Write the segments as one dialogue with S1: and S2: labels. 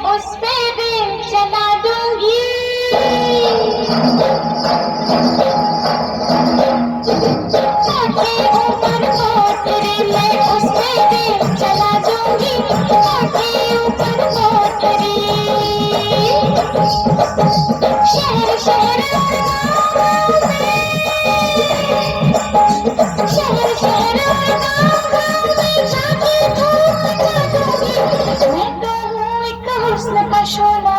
S1: उस पे दिल चला दूंगी। कोठी ऊपर कोठरी मैं उस पे दिल चला दूंगी। कोठी ऊपर कोठरी शहर शहर शहर शहर गाँव में जाके धूम मचा दूंगी। मैं तो हूँ एक हुस्न का शोला।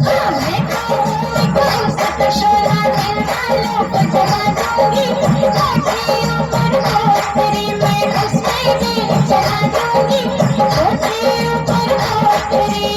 S1: हाँ मैं तो हूँ एक हुस्न का शोला। दिल वालों को जला दूंगी। कोठी ऊपर कोठरी मैं उस पे दिल चला दूंगी। कोठी ऊपर कोठरी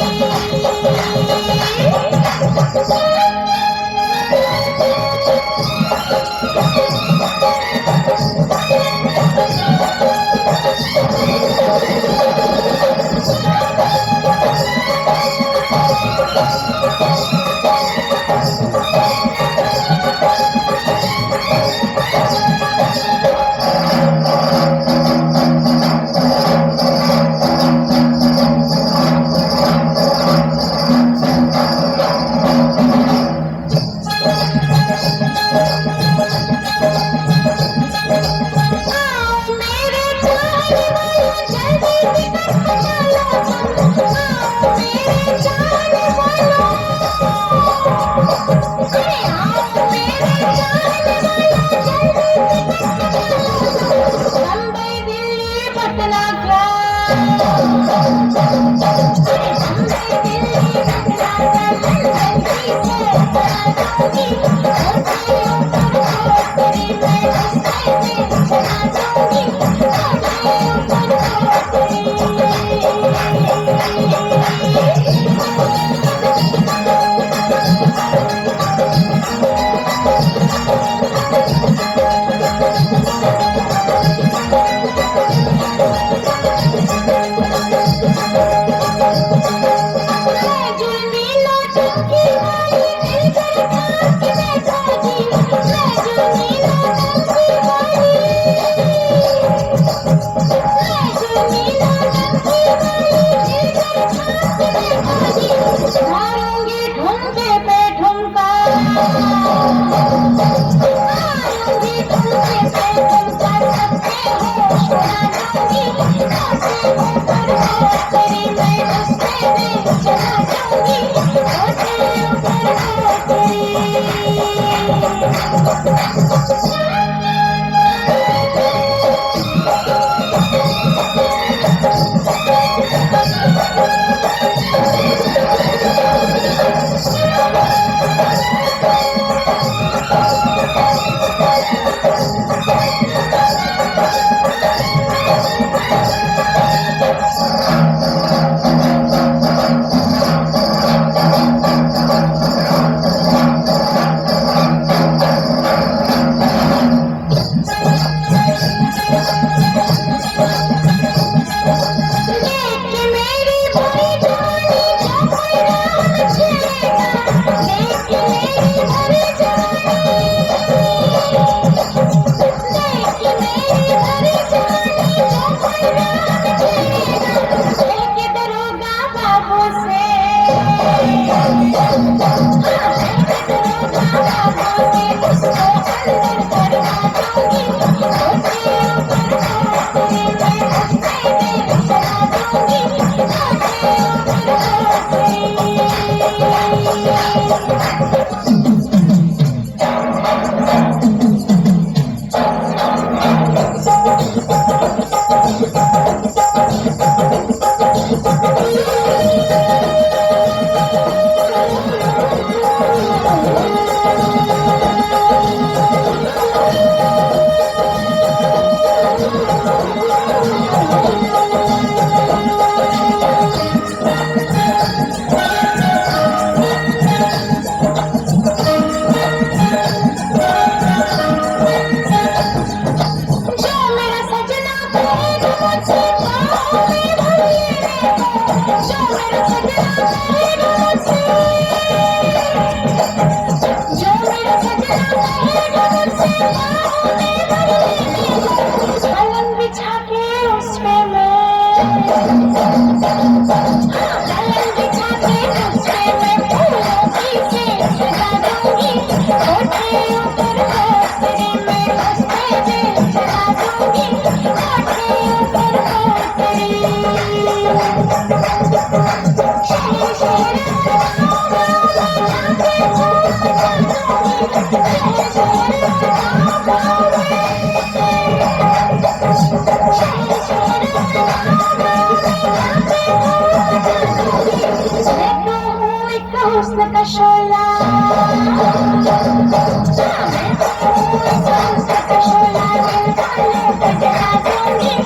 S1: हुस्न का शोला मैं तो हुस्न का शोला दिल वालों को जला दूंगी